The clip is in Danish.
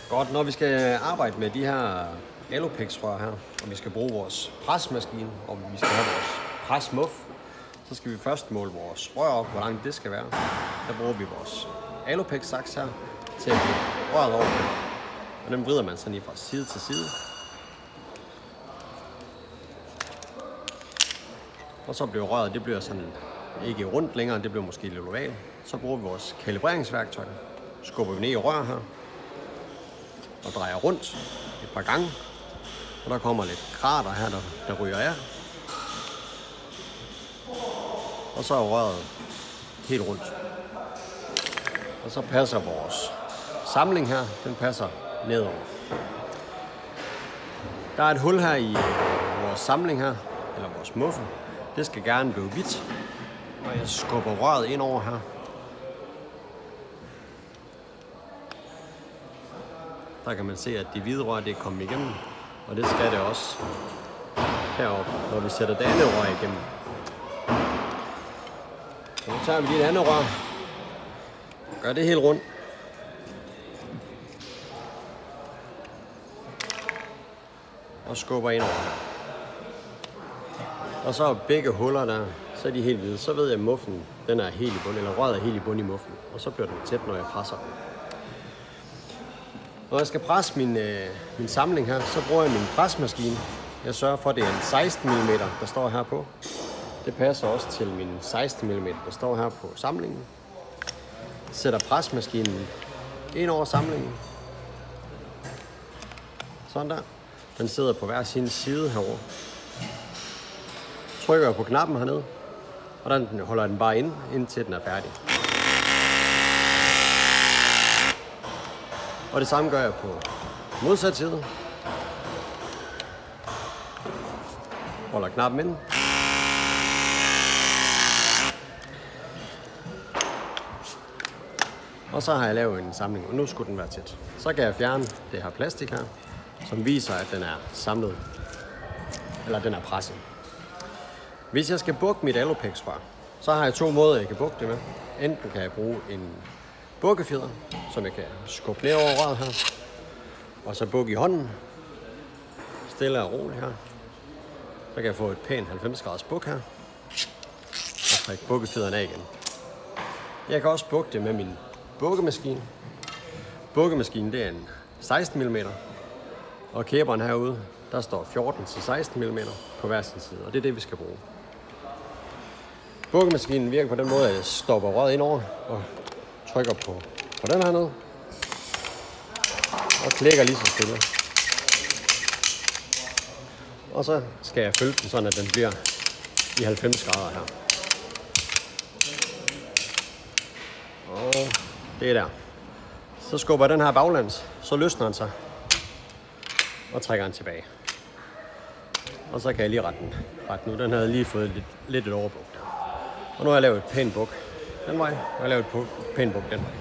Godt, når vi skal arbejde med de her Alupex-rør her, og vi skal bruge vores presmaskine, og vi skal have vores presmuff, så skal vi først måle vores rør op, hvor langt det skal være. Der bruger vi vores Alupex-saks her til at give røret over. Og den vrider man sådan lige fra side til side. Og så bliver røret, det bliver sådan ikke rundt længere, det bliver måske lidt ovalt. Så bruger vi vores kalibreringsværktøj. Skubber vi ned i rør her og drejer rundt et par gange. Og der kommer lidt krater her, der ryger af. Og så er røret helt rundt. Og så passer vores samling her, den passer nedover. Der er et hul her i vores samling her, eller vores muffe. Det skal gerne blive hvidt. Og jeg skubber røret ind over her. Der kan man se, at de hvide rør, det er kommet igennem. Og det skal det også heroppe, når vi sætter det andet rør igennem. Så nu tager vi lige det andet rør. Gør det helt rundt. Og skubber ind over her. Og så er begge huller der, så er de helt hvide. Så ved jeg, at muffen den er helt i bund, eller røret er helt i bund i muffen. Og så bliver den tæt, når jeg presser den. Når jeg skal presse min samling her, så bruger jeg min presmaskine. Jeg sørger for, at det er en 16 mm, der står her på. Det passer også til min 16 mm, der står her på samlingen. Sætter presmaskinen ind over samlingen. Sådan der. Den sidder på hver sin side herovre. Trykker jeg på knappen hernede, og den holder den bare inde, indtil den er færdig. Og det samme gør jeg på modsat side. Holder knappen inde. Og så har jeg lavet en samling, og nu skulle den være tæt. Så kan jeg fjerne det her plastik her, som viser, at den er samlet, eller den er presset. Hvis jeg skal bukke mit Alupex-rør, så har jeg to måder, jeg kan bukke det med. Enten kan jeg bruge en bukkefjeder, som jeg kan skubbe ned over røret her, og så bukke i hånden, stille og roligt her. Så kan jeg få et pænt 90 graders buk her, og trække bukkefjederen af igen. Jeg kan også bukke det med min bukkemaskine. Bukkemaskinen, det er en 16 mm, og kæberen herude, der står 14 til 16 mm på hver sin side, og det er det, vi skal bruge. Bukkemaskinen virker på den måde, at jeg stopper røret ind over og trykker på den her ned og klikker lige så stille. Og så skal jeg følge den, sådan at den bliver i 90 grader her. Og det er der. Så skubber den her baglands, så løsner den sig og trækker den tilbage. Og så kan jeg lige rette den ud. Den havde lige fået lidt et overbuk der. Og nu har jeg lavet et pænt buk den vej, og jeg har lavet et pænt buk den vej.